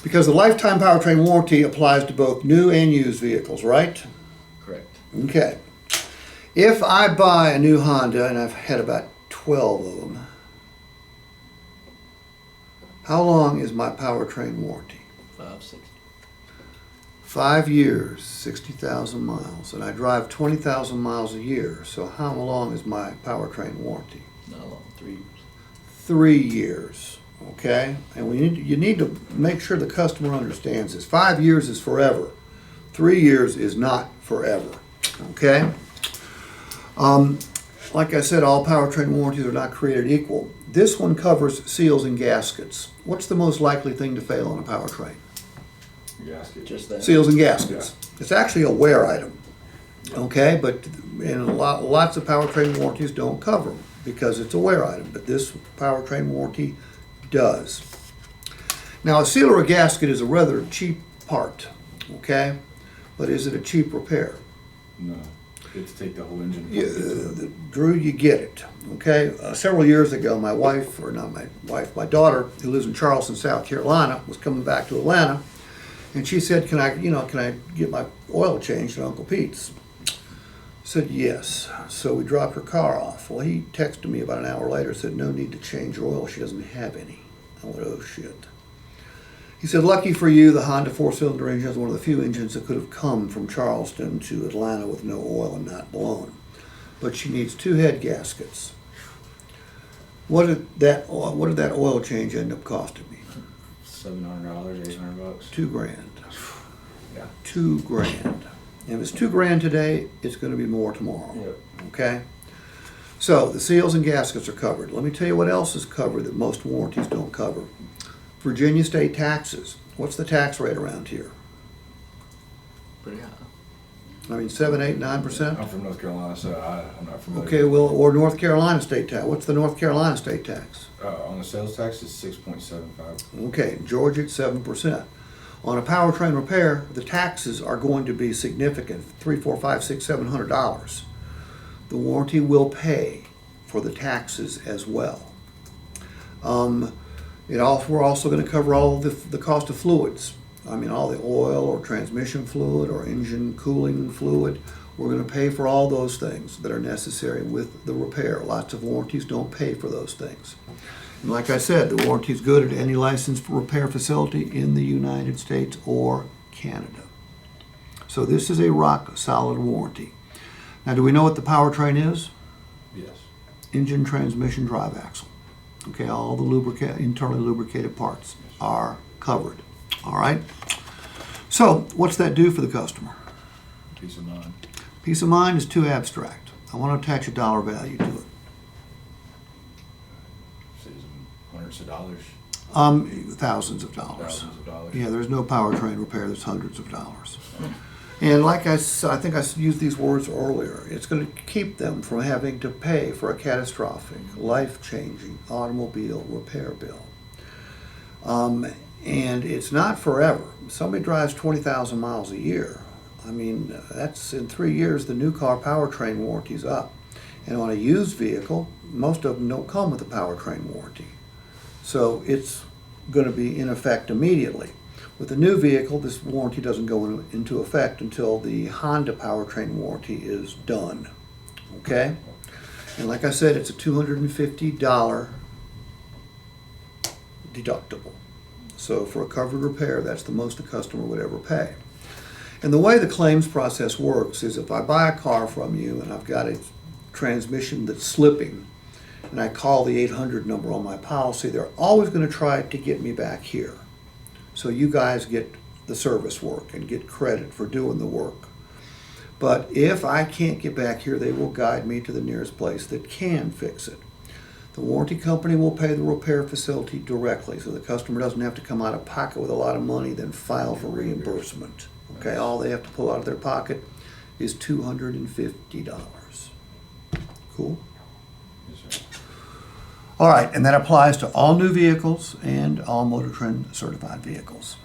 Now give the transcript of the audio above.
Because the lifetime powertrain warranty applies to both new and used vehicles, right? Correct. Okay. If I buy a new Honda, and I've had about 12 of them, how long is my powertrain warranty? 560. 5 years, 60,000 miles, and I drive 20,000 miles a year. So how long is my powertrain warranty? Not long. 3 years. 3 years, okay? And you need to make sure the customer understands this. 5 years is forever. 3 years is not forever, okay? Like I said, all powertrain warranties are not created equal. This one covers seals and gaskets. What's the most likely thing to fail on a powertrain? Gasket. Just that. Seals and gaskets. It's actually a wear item, okay? But lots of powertrain warranties don't cover them because it's a wear item, but this powertrain warranty does. Now, a seal or a gasket is a rather cheap part, okay? But is it a cheap repair? No. You have to take the whole engine. Drew, you get it, okay? Several years ago, my wife, or not my wife, my daughter, who lives in Charleston, South Carolina, was coming back to Atlanta, and she said, can I get my oil changed at Uncle Pete's? I said, yes. So we dropped her car off. Well, he texted me about an hour later, said, no need to change oil, she doesn't have any. I went, oh shit. He said, lucky for you, the Honda four-cylinder engine is one of the few engines that could have come from Charleston to Atlanta with no oil and not blown. But she needs 2 head gaskets. What did that oil change end up costing me? $700, $800. $2,000. Yeah. $2,000. And if it's $2,000 today, it's going to be more tomorrow. Yep. Okay? So the seals and gaskets are covered. Let me tell you what else is covered that most warranties don't cover. Virginia state taxes. What's the tax rate around here? Pretty high. I mean, 7, 8, 9%? I'm from North Carolina, so I'm not familiar. Okay, well, or North Carolina state tax. What's the North Carolina state tax? On the sales tax, it's 6.75. Okay, Georgia at 7%. On a powertrain repair, the taxes are going to be significant, $300, $400, $500, $600, $700. The warranty will pay for the taxes as well. We're also going to cover all the cost of fluids. I mean, all the oil or transmission fluid or engine cooling fluid. We're going to pay for all those things that are necessary with the repair. Lots of warranties don't pay for those things. And like I said, the warranty is good at any licensed repair facility in the United States or Canada. So this is a rock solid warranty. Now, do we know what the powertrain is? Yes. Engine, transmission, drive axle. Okay, all the internally lubricated parts are covered. All right. So, what's that do for the customer? Peace of mind. Peace of mind is too abstract. I want to attach a dollar value to it. Saves them hundreds of dollars. Thousands of dollars. Thousands of dollars. Yeah, there's no powertrain repair that's hundreds of dollars. And like I think I used these words earlier, it's going to keep them from having to pay for a catastrophic, life-changing automobile repair bill. And it's not forever. Somebody drives 20,000 miles a year. I mean, that's in 3 years, the new car powertrain warranty's up. And on a used vehicle, most of them don't come with a powertrain warranty. So it's going to be in effect immediately. With a new vehicle, this warranty doesn't go into effect until the Honda powertrain warranty is done. Okay? And like I said, it's a $250 deductible. So for a covered repair, that's the most a customer would ever pay. And the way the claims process works is if I buy a car from you and I've got a transmission that's slipping, and I call the 800 number on my policy, they're always going to try to get me back here. So you guys get the service work and get credit for doing the work. But if I can't get back here, they will guide me to the nearest place that can fix it. The warranty company will pay the repair facility directly, so the customer doesn't have to come out of pocket with a lot of money, then file for reimbursement. Okay, all they have to pull out of their pocket is $250. Cool? Yes, sir. All right, and that applies to all new vehicles and all Motor Trend certified vehicles.